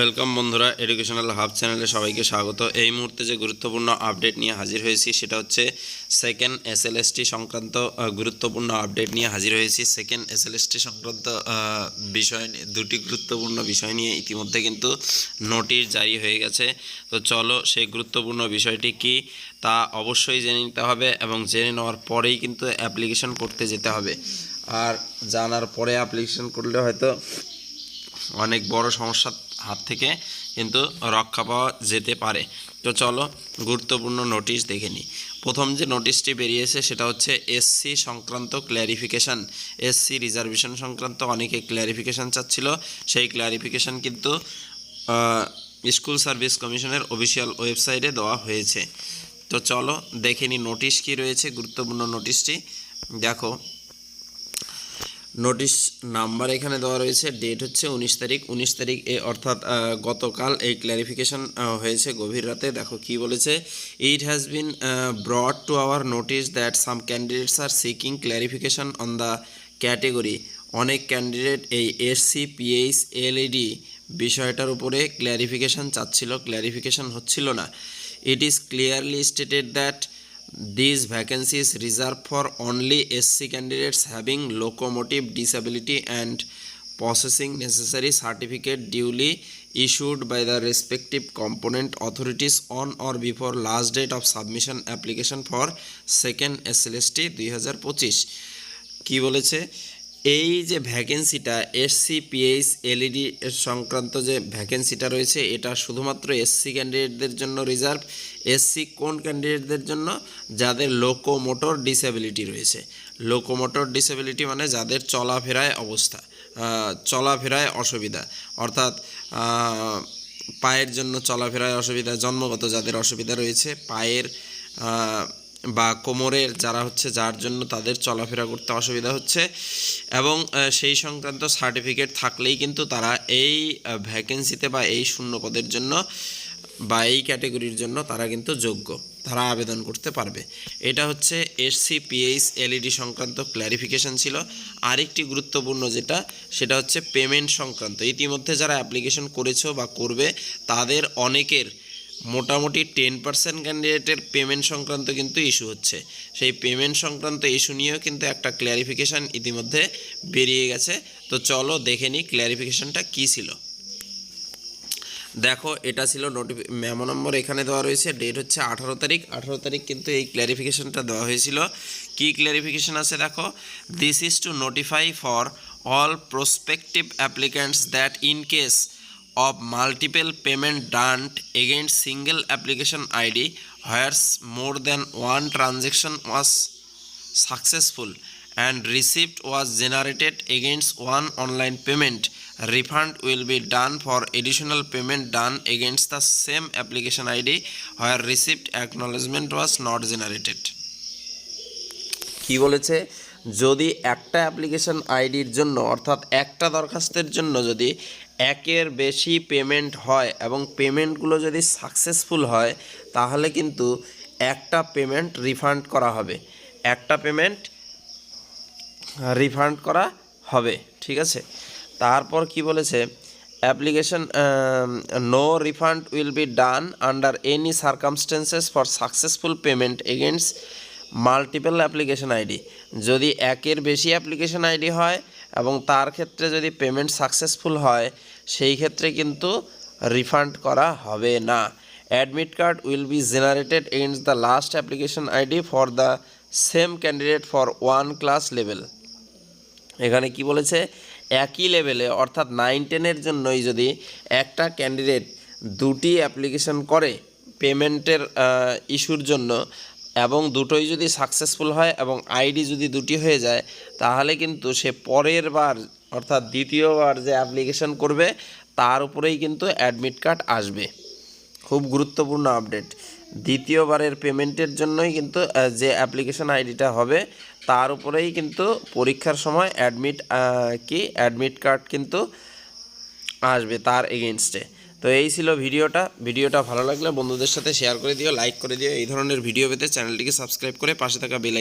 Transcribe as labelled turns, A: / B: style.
A: Welcome বন্ধুরা, educational hub চ্যানেলে সবাইকে স্বাগত। এই মুহূর্তে যে গুরুত্বপূর্ণ আপডেট নিয়ে হাজির হয়েছি সেটা হচ্ছে সেকেন্ড এসএলএসটি সংক্রান্ত গুরুত্বপূর্ণ আপডেট নিয়ে হাজির হয়েছি। সেকেন্ড এসএলএসটি সংক্রান্ত দুটি গুরুত্বপূর্ণ বিষয় নিয়ে ইতিমধ্যে কিন্তু নোটিশ জারি হয়ে গেছে। তো চলো সেই গুরুত্বপূর্ণ বিষয়টি কি তা অবশ্যই জেনে নিতে হবে এবং জেনে নেওয়ার পরেই কিন্তু অ্যাপ্লিকেশন করতে যেতে হবে। আর জানার পরে অ্যাপ্লিকেশন করলে হয়তো অনেক বড় সমস্যার হাত থেকে কিন্তু রক্ষা পাওয়া যেতে পারে। তো চলো গুরুত্বপূর্ণ নোটিশ দেখে নিই। প্রথম যে নোটিশটি বেরিয়েছে সেটা হচ্ছে এসসি সংক্রান্ত ক্ল্যারিফিকেশান। এসসি রিজার্ভেশন সংক্রান্ত অনেকে ক্ল্যারিফিকেশান চাচ্ছিল, সেই ক্ল্যারিফিকেশান কিন্তু স্কুল সার্ভিস কমিশনের অফিসিয়াল ওয়েবসাইটে দেওয়া হয়েছে। তো চলো দেখে নিই নোটিশ কী রয়েছে। গুরুত্বপূর্ণ নোটিশটি দেখো, নোটিশ নাম্বার এখানে দেওয়া রয়েছে, ডেট হচ্ছে 19 তারিখ অর্থাৎ গতকাল এই ক্ল্যারিফিকেশন হয়েছে গভীর রাতে। দেখো কি বলেছে, it has been ব্রট to our notice that some candidates are seeking clarification on the category. অনেক ক্যান্ডিডেট এই এসসি পিএইচ এলইডি বিষয়টার উপরে ক্ল্যারিফিকেশন চাচ্ছিল, ক্ল্যারিফিকেশন হচ্ছিল না। It is clearly stated that these vacancies reserved for only SC candidates having locomotive disability and possessing necessary certificate duly issued by the respective component authorities on or before last date of submission application for second SLST 2025। কি বলেছে, এই যে ভ্যাকেন্সিটা SC pH LED সংক্রান্ত যে ভ্যাকেন্সিটা রয়েছে এটা শুধুমাত্র SC ক্যান্ডিডেটদের জন্য রিজার্ভ। এসসি কোন ক্যান্ডিডেটদের জন্য? যাদের লোকোমোটর ডিসেবিলিটি রয়েছে। লোকোমোটর ডিসেবিলিটি মানে যাদের চলাফেরায় অসুবিধা, অর্থাৎ পায়ের জন্য চলাফেরায় অসুবিধা, জন্মগত যাদের অসুবিধা রয়েছে পায়ের বা কোমরের যার জন্য তাদের চলাফেরা করতে অসুবিধা হচ্ছে, এবং সেই সংক্রান্ত সার্টিফিকেট থাকলেই কিন্তু তারা এই ভ্যাকেন্সিতে বা এই শূন্য পদের জন্য বা এই ক্যাটেগরির জন্য তারা কিন্তু যোগ্য, তারা আবেদন করতে পারবে। এটা হচ্ছে এসসি পিএইচ এলইডি সংক্রান্ত ক্ল্যারিফিকেশন ছিল। আরেকটি গুরুত্বপূর্ণ সেটা হচ্ছে পেমেন্ট সংক্রান্ত। ইতিমধ্যে যারা অ্যাপ্লিকেশন করেছো বা করবে তাদের অনেকের মোটামুটি 10% ক্যান্ডিডেটের পেমেন্ট সংক্রান্ত কিন্তু ইস্যু হচ্ছে। সেই পেমেন্ট সংক্রান্ত ইস্যু নিয়েও কিন্তু একটা ক্ল্যারিফিকেশান ইতিমধ্যে বেরিয়ে গেছে। তো চলো দেখে নিই ক্ল্যারিফিকেশানটা কী ছিল। দেখো এটা ছিল মেমো নম্বর এখানে দেওয়া রয়েছে, ডেট হচ্ছে 18 তারিখ কিন্তু এই ক্ল্যারিফিকেশানটা দেওয়া হয়েছিল। কি ক্ল্যারিফিকেশান আছে দেখো, this is to notify for all prospective applicants that in case of multiple payment done against single application ID where more than one transaction was successful and receipt was generated against one online payment, refund will be done for additional payment done against the same application ID where receipt acknowledgement was not generated। কি বলেছে, যদি একটা application আইডির জন্য অর্থাৎ একটা দরখাস্তের জন্য যদি একের বেশি পেমেন্ট হয় এবং পেমেন্টগুলো যদি সাকসেসফুল হয় তাহলে কিন্তু একটা পেমেন্ট রিফান্ড করা হবে, ঠিক আছে। তারপর কি বলেছে, application no refund will be done under any circumstances for successful payment against multiple application ID. যদি একের বেশি অ্যাপ্লিকেশন আইডি হয় এবং তার ক্ষেত্রে যদি পেমেন্ট সাকসেসফুল হয় সেই ক্ষেত্রে কিন্তু রিফান্ড করা হবে না। Admit card will be generated against the last application ID for the same candidate for one class level. এখানে কি বলেছে, একই লেভেলে অর্থাৎ 9-10-এর জন্যই যদি একটা ক্যান্ডিডেট দুটি অ্যাপ্লিকেশন করে পেমেন্টের ইস্যুর জন্য এবং দুটোই যদি সাকসেসফুল হয় এবং আইডি যদি দুটি হয়ে যায় তাহলে কিন্তু সে পরের বার অর্থাৎ দ্বিতীয়বার যে অ্যাপ্লিকেশন করবে তার উপরেই কিন্তু অ্যাডমিট কার্ড আসবে। খুব গুরুত্বপূর্ণ আপডেট। দ্বিতীয়বারের পেমেন্টের জন্যই কিন্তু যে অ্যাপ্লিকেশন আইডিটা হবে তার উপরেই কিন্তু পরীক্ষার সময় অ্যাডমিট কার্ড কিন্তু আসবে তার এগেনস্টে। তো এই ছিল ভিডিওটা ভালো লাগলে বন্ধুদের সাথে শেয়ার করে দিও, লাইক করে দিও। এই ধরনের ভিডিও পেতে চ্যানেলটিকে সাবস্ক্রাইব করে পাশে থাকা বেল